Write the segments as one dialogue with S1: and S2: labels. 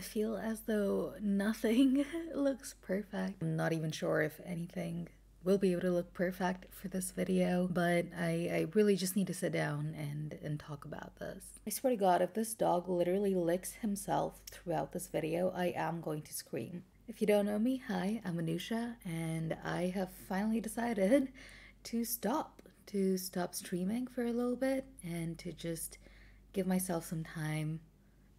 S1: feel as though nothing looks perfect. I'm not even sure if anything will be able to look perfect for this video, but I really just need to sit down and talk about this. I swear to God, if this dog literally licks himself throughout this video, I am going to scream. If you don't know me, hi, I'm Anusha, and I have finally decided to stop streaming for a little bit and to just give myself some time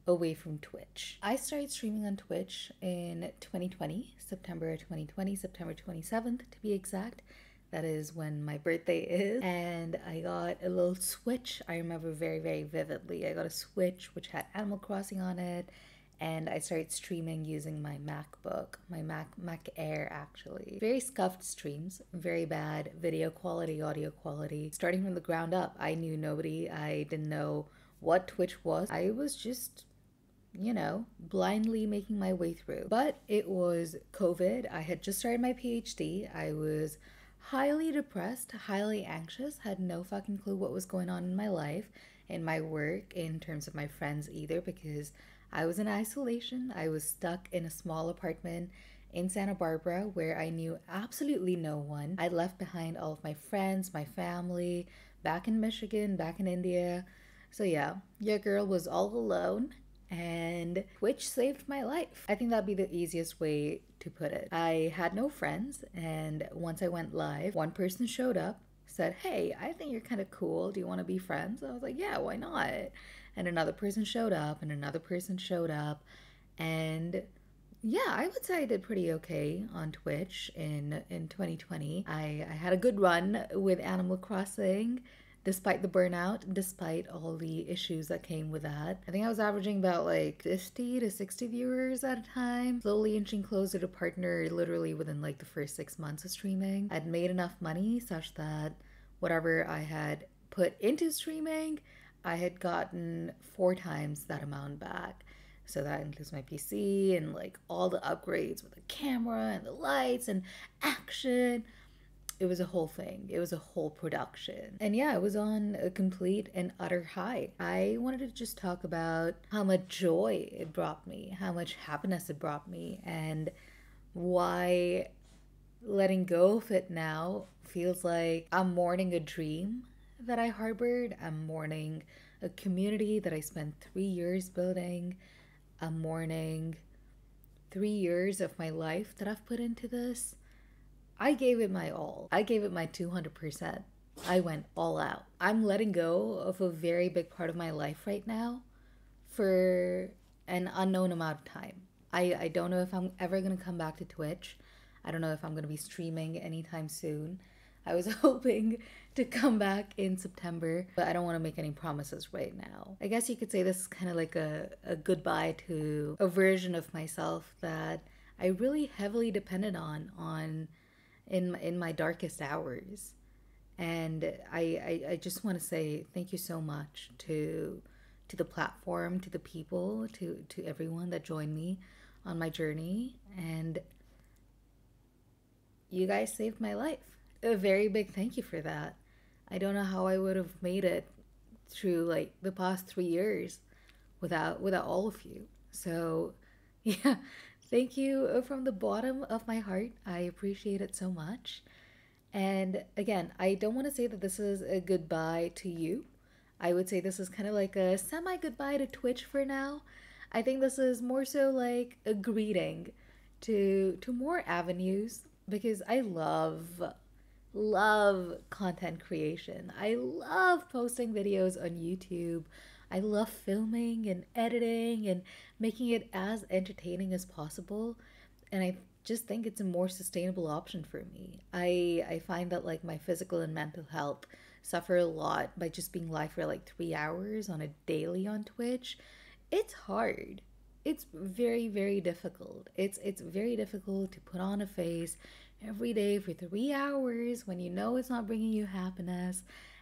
S1: away from Twitch. I started streaming on Twitch in 2020, September 2020, September 27th to be exact. That is when my birthday is. And I got a little Switch. I remember very, very vividly. I got a Switch which had Animal Crossing on it. And I started streaming using my MacBook, my Mac Air actually. Very scuffed streams, very bad video quality, audio quality. Starting from the ground up, I knew nobody. I didn't know what Twitch was. I was just, you know, blindly making my way through. But it was COVID. I had just started my PhD. I was highly depressed, highly anxious, had no fucking clue what was going on in my life, in my work, in terms of my friends either, because I was in isolation. I was stuck in a small apartment in Santa Barbara where I knew absolutely no one. I left behind all of my friends, my family, back in Michigan, back in India. So yeah, your girl was all alone, and Twitch saved my life. I think that'd be the easiest way to put it. I had no friends, and once I went live, one person showed up, said, "Hey, I think you're kind of cool. Do you want to be friends?" I was like, "Yeah, why not?" And another person showed up, and another person showed up, and yeah, I would say I did pretty okay on Twitch in 2020. I had a good run with Animal Crossing, despite the burnout, despite all the issues that came with that. I think I was averaging about like 50 to 60 viewers at a time, slowly inching closer to partner literally within like the first 6 months of streaming. I'd made enough money such that whatever I had put into streaming, I had gotten 4 times that amount back. So that includes my PC and like all the upgrades with the camera and the lights and action. It was a whole thing. It was a whole production. And yeah, it was on a complete and utter high. I wanted to just talk about how much joy it brought me, how much happiness it brought me, and why letting go of it now feels like I'm mourning a dream that I harbored. I'm mourning a community that I spent 3 years building. I'm mourning 3 years of my life that I've put into this. I gave it my all. I gave it my 200%. I went all out. I'm letting go of a very big part of my life right now for an unknown amount of time. I don't know if I'm ever going to come back to Twitch. I don't know if I'm going to be streaming anytime soon. I was hoping to come back in September, but I don't want to make any promises right now. I guess you could say this is kind of like a goodbye to a version of myself that I really heavily depended on in my darkest hours. And I just want to say thank you so much to the platform, to the people, to everyone that joined me on my journey. And you guys saved my life. A very big thank you for that. I don't know how I would have made it through like the past 3 years without all of you. So yeah, thank you from the bottom of my heart. I appreciate it so much. And again, I don't want to say that this is a goodbye to you. I would say this is kind of like a semi goodbye to Twitch for now. I think this is more so like a greeting to more avenues, because I love content creation. I love posting videos on YouTube. I love filming and editing and making it as entertaining as possible. And I just think it's a more sustainable option for me. I find that like my physical and mental health suffer a lot by just being live for like 3 hours on a daily on Twitch. It's hard. It's very, very difficult. It's very difficult to put on a face every day for 3 hours when you know it's not bringing you happiness,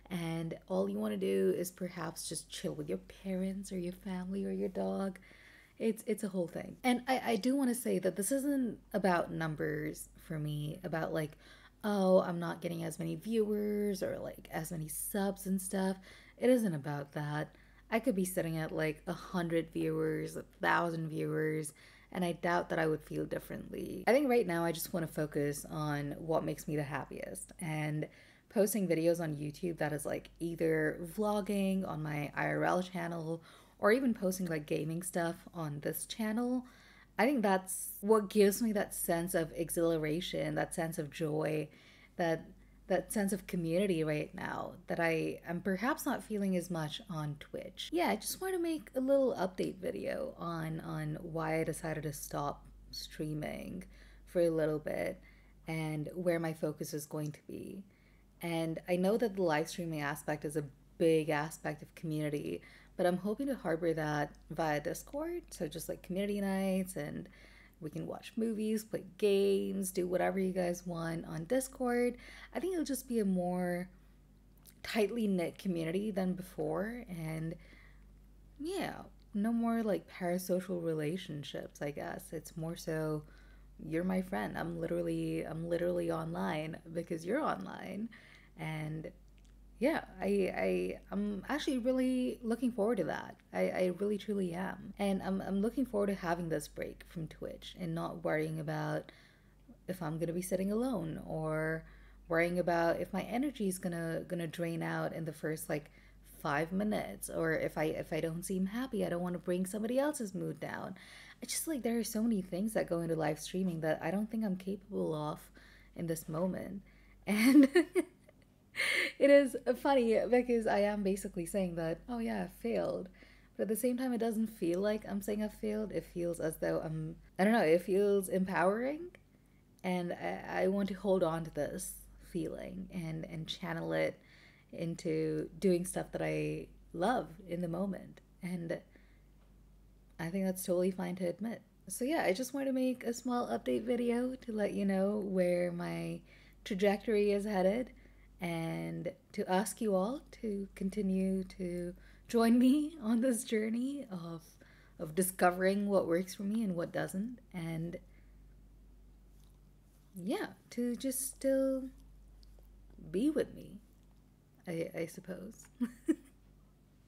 S1: and all you want to do is perhaps just chill with your parents or your family or your dog. It's a whole thing. And I do want to say that this isn't about numbers for me, about like, oh, I'm not getting as many viewers or like as many subs and stuff. It isn't about that. I could be sitting at like 100 viewers, 1,000 viewers, and I doubt that I would feel differently. I think right now I just want to focus on what makes me the happiest, and posting videos on YouTube that is like either vlogging on my IRL channel or even posting like gaming stuff on this channel. I think that's what gives me that sense of exhilaration, that sense of joy, that sense of community right now that I am perhaps not feeling as much on Twitch. Yeah, I just want to make a little update video on why I decided to stop streaming for a little bit and where my focus is going to be. And I know that the live streaming aspect is a big aspect of community, but I'm hoping to harbor that via Discord. So just like community nights, and we can watch movies, play games, do whatever you guys want on Discord. I think it'll just be a more tightly knit community than before. And yeah, no more like parasocial relationships, I guess. It's more so you're my friend. I'm literally online because you're online. And yeah, I'm actually really looking forward to that. I really truly am. And I'm looking forward to having this break from Twitch and not worrying about if I'm gonna be sitting alone, or worrying about if my energy is gonna drain out in the first like 5 minutes, or if I don't seem happy, I don't want to bring somebody else's mood down. It's just like there are so many things that go into live streaming that I don't think I'm capable of in this moment. And it is funny because I am basically saying that, oh yeah, I failed. But at the same time, it doesn't feel like I'm saying I failed. It feels as though I don't know, it feels empowering. And I want to hold on to this feeling and channel it into doing stuff that I love in the moment. And I think that's totally fine to admit. So yeah, I just want to make a small update video to let you know where my trajectory is headed, and to ask you all to continue to join me on this journey of discovering what works for me and what doesn't, and yeah, to just still be with me, I suppose.